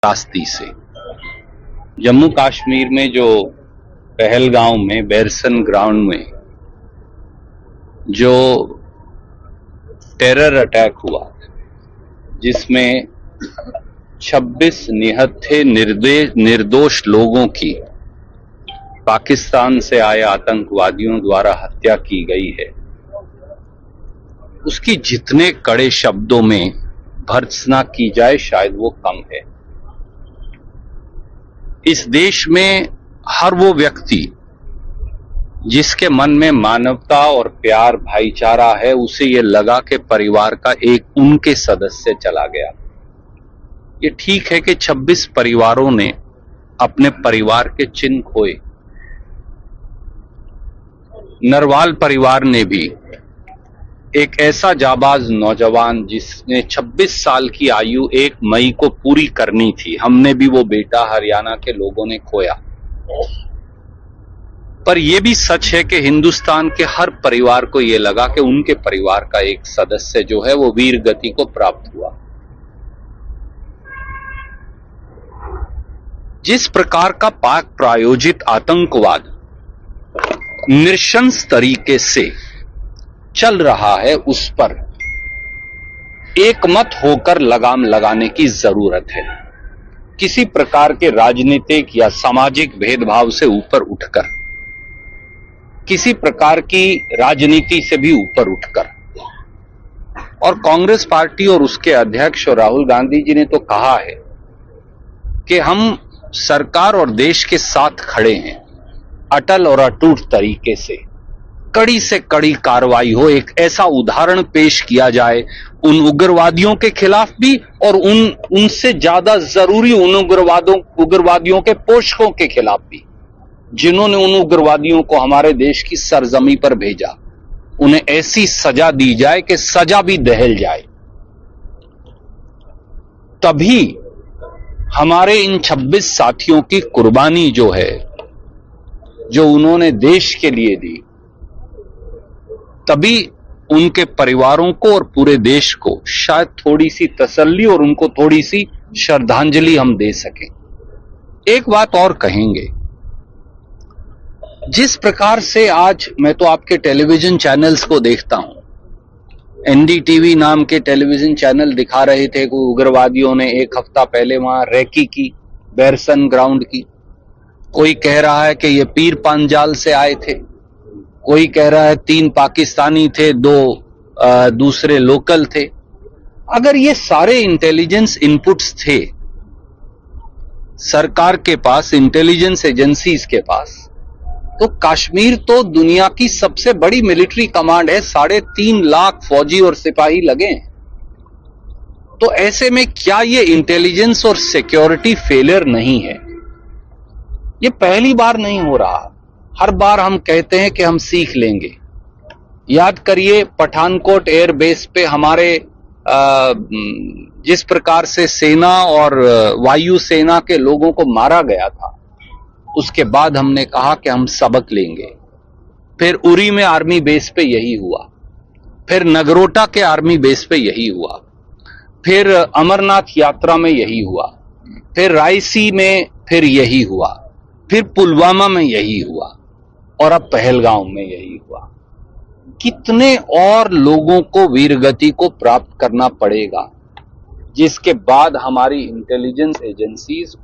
रास्ते से जम्मू कश्मीर में जो पहलगांव में बैरसन ग्राउंड में जो टेरर अटैक हुआ जिसमें 26 निहत्थे निर्दोष लोगों की पाकिस्तान से आए आतंकवादियों द्वारा हत्या की गई है, उसकी जितने कड़े शब्दों में भर्त्सना की जाए शायद वो कम है। इस देश में हर वो व्यक्ति जिसके मन में मानवता और प्यार भाईचारा है, उसे ये लगा कि परिवार का एक उनके सदस्य चला गया। ये ठीक है कि 26 परिवारों ने अपने परिवार के चिन्ह खोए। नरवाल परिवार ने भी एक ऐसा जाबाज नौजवान जिसने 26 साल की आयु 1 मई को पूरी करनी थी, हमने भी वो बेटा हरियाणा के लोगों ने खोया। पर यह भी सच है कि हिंदुस्तान के हर परिवार को यह लगा कि उनके परिवार का एक सदस्य जो है वो वीर गति को प्राप्त हुआ। जिस प्रकार का पाक प्रायोजित आतंकवाद नृशंस तरीके से चल रहा है, उस पर एकमत होकर लगाम लगाने की जरूरत है। किसी प्रकार के राजनीतिक या सामाजिक भेदभाव से ऊपर उठकर, किसी प्रकार की राजनीति से भी ऊपर उठकर, और कांग्रेस पार्टी और उसके अध्यक्ष और राहुल गांधी जी ने तो कहा है कि हम सरकार और देश के साथ खड़े हैं, अटल और अटूट तरीके से कड़ी से कड़ी कार्रवाई हो, एक ऐसा उदाहरण पेश किया जाए उन उग्रवादियों के खिलाफ भी और उनसे ज्यादा जरूरी उन उग्रवादियों के पोषकों के खिलाफ भी, जिन्होंने उन उग्रवादियों को हमारे देश की सरजमी पर भेजा। उन्हें ऐसी सजा दी जाए कि सजा भी दहल जाए। तभी हमारे इन 26 साथियों की कुर्बानी जो है, जो उन्होंने देश के लिए दी, तभी उनके परिवारों को और पूरे देश को शायद थोड़ी सी तसल्ली और उनको थोड़ी सी श्रद्धांजलि हम दे सकें। एक बात और कहेंगे, जिस प्रकार से आज मैं तो आपके टेलीविजन चैनल्स को देखता हूं, एनडीटीवी नाम के टेलीविजन चैनल दिखा रहे थे कि उग्रवादियों ने 1 हफ्ता पहले वहां रैकी की बैरसन ग्राउंड की। कोई कह रहा है कि ये पीर पांजाल से आए थे, कोई कह रहा है 3 पाकिस्तानी थे, 2 दूसरे लोकल थे। अगर ये सारे इंटेलिजेंस इनपुट्स थे सरकार के पास, इंटेलिजेंस एजेंसीज के पास, तो कश्मीर तो दुनिया की सबसे बड़ी मिलिट्री कमांड है, 3.5 लाख फौजी और सिपाही लगे हैं। तो ऐसे में क्या ये इंटेलिजेंस और सिक्योरिटी फेलियर नहीं है? ये पहली बार नहीं हो रहा। हर बार हम कहते हैं कि हम सीख लेंगे। याद करिए पठानकोट एयर बेस पे हमारे जिस प्रकार से सेना और वायु सेना के लोगों को मारा गया था, उसके बाद हमने कहा कि हम सबक लेंगे। फिर उरी में आर्मी बेस पे यही हुआ, फिर नगरोटा के आर्मी बेस पे यही हुआ, फिर अमरनाथ यात्रा में यही हुआ, फिर रायसी में फिर यही हुआ, फिर पुलवामा में यही हुआ, और अब पहलगांव में यही हुआ। कितने और लोगों को वीरगति को प्राप्त करना पड़ेगा, जिसके बाद हमारी इंटेलिजेंस एजेंसीज